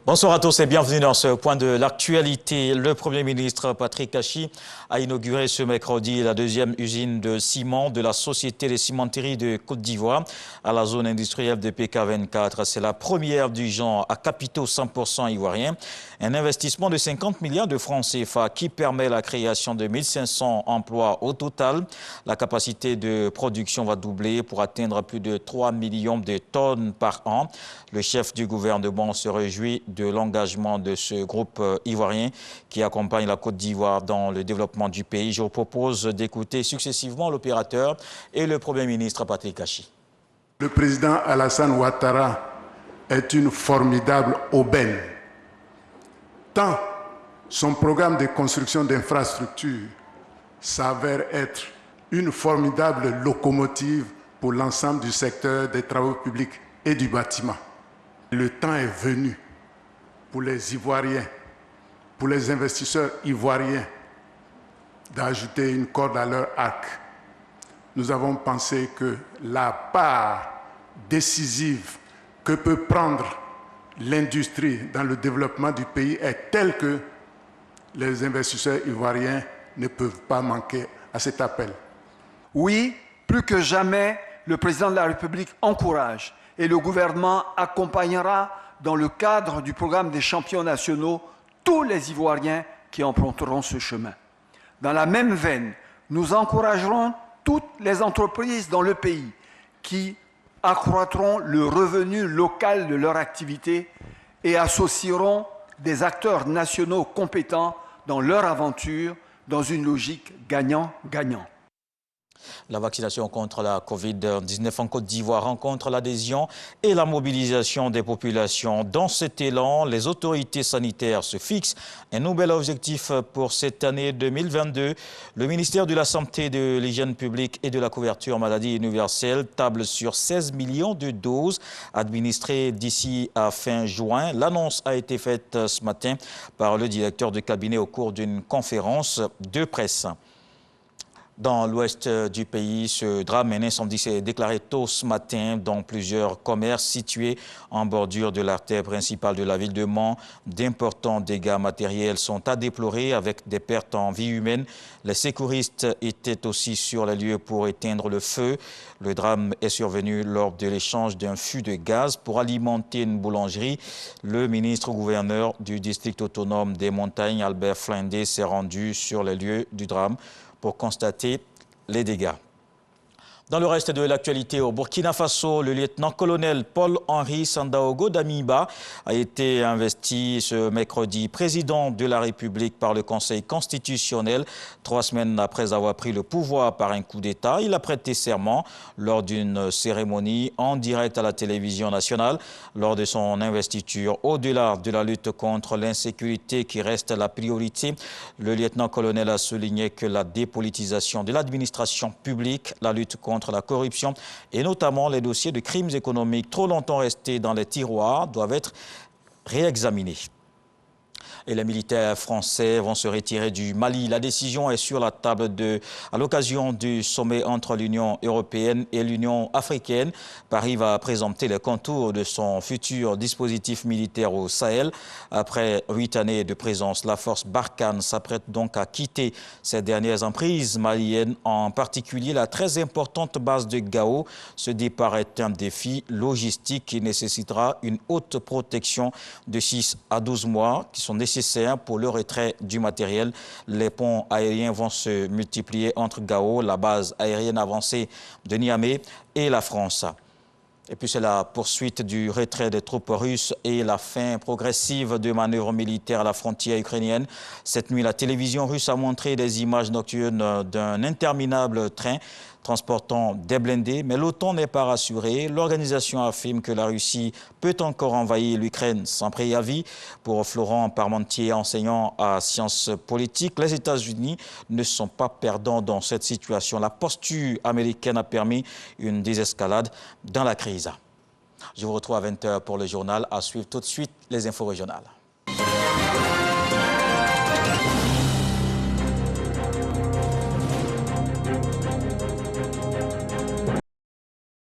Bonsoir à tous et bienvenue dans ce point de l'actualité. Le Premier ministre Patrick Achi a inauguré ce mercredi la deuxième usine de ciment de la Société des cimenteries de Côte d'Ivoire à la zone industrielle de PK24. C'est la première du genre à capitaux 100% ivoiriens. Un investissement de 50 milliards de francs CFA qui permet la création de 1500 emplois au total. La capacité de production va doubler pour atteindre plus de 3 millions de tonnes par an. Le chef du gouvernement se réjouit de l'engagement de ce groupe ivoirien qui accompagne la Côte d'Ivoire dans le développement du pays. Je vous propose d'écouter successivement l'opérateur et le Premier ministre Patrick Achi. Le président Alassane Ouattara est une formidable aubaine. Tant son programme de construction d'infrastructures s'avère être une formidable locomotive pour l'ensemble du secteur des travaux publics et du bâtiment. Le temps est venu pour les Ivoiriens, pour les investisseurs ivoiriens, d'ajouter une corde à leur arc. Nous avons pensé que la part décisive que peut prendre l'industrie dans le développement du pays est telle que les investisseurs ivoiriens ne peuvent pas manquer à cet appel. Oui, plus que jamais, le président de la République encourage et le gouvernement accompagnera dans le cadre du programme des champions nationaux tous les Ivoiriens qui emprunteront ce chemin. Dans la même veine, nous encouragerons toutes les entreprises dans le pays qui accroîtront le revenu local de leur activité et associeront des acteurs nationaux compétents dans leur aventure dans une logique gagnant-gagnant. La vaccination contre la Covid-19 en Côte d'Ivoire rencontre l'adhésion et la mobilisation des populations. Dans cet élan, les autorités sanitaires se fixent un nouvel objectif pour cette année 2022. Le ministère de la Santé, de l'Hygiène publique et de la couverture maladie universelle table sur 16 millions de doses administrées d'ici à fin juin. L'annonce a été faite ce matin par le directeur de cabinet au cours d'une conférence de presse. Dans l'ouest du pays, ce drame, un incendie s'est déclaré tôt ce matin dans plusieurs commerces situés en bordure de l'artère principale de la ville de Mans. D'importants dégâts matériels sont à déplorer avec des pertes en vie humaine. Les secouristes étaient aussi sur les lieux pour éteindre le feu. Le drame est survenu lors de l'échange d'un fût de gaz pour alimenter une boulangerie. Le ministre-gouverneur du district autonome des montagnes, Albert Flindé, s'est rendu sur les lieux du drame pour constater les dégâts. Dans le reste de l'actualité, au Burkina Faso, le lieutenant-colonel Paul-Henri Sandaogo Damiba a été investi ce mercredi président de la République par le Conseil constitutionnel, 3 semaines après avoir pris le pouvoir par un coup d'État. Il a prêté serment lors d'une cérémonie en direct à la télévision nationale. Lors de son investiture, au-delà de la lutte contre l'insécurité qui reste la priorité, le lieutenant-colonel a souligné que la dépolitisation de l'administration publique, la lutte contre la corruption et notamment les dossiers de crimes économiques trop longtemps restés dans les tiroirs doivent être réexaminés. Et les militaires français vont se retirer du Mali. La décision est sur la table à l'occasion du sommet entre l'Union européenne et l'Union africaine. Paris va présenter les contours de son futur dispositif militaire au Sahel. Après 8 années de présence, la force Barkhane s'apprête donc à quitter ses dernières emprises maliennes, en particulier la très importante base de Gao. Ce départ est un défi logistique qui nécessitera une haute protection de 6 à 12 mois qui sont nécessaires pour le retrait du matériel. Les ponts aériens vont se multiplier entre Gao, la base aérienne avancée de Niamey et la France. Et puis c'est la poursuite du retrait des troupes russes et la fin progressive de manœuvres militaires à la frontière ukrainienne. Cette nuit, la télévision russe a montré des images nocturnes d'un interminable train transportant des blindés, mais l'OTAN n'est pas rassurée. L'organisation affirme que la Russie peut encore envahir l'Ukraine sans préavis. Pour Florent Parmentier, enseignant à sciences politiques, les États-Unis ne sont pas perdants dans cette situation. La posture américaine a permis une désescalade dans la crise. Je vous retrouve à 20h pour le journal. À suivre tout de suite les infos régionales.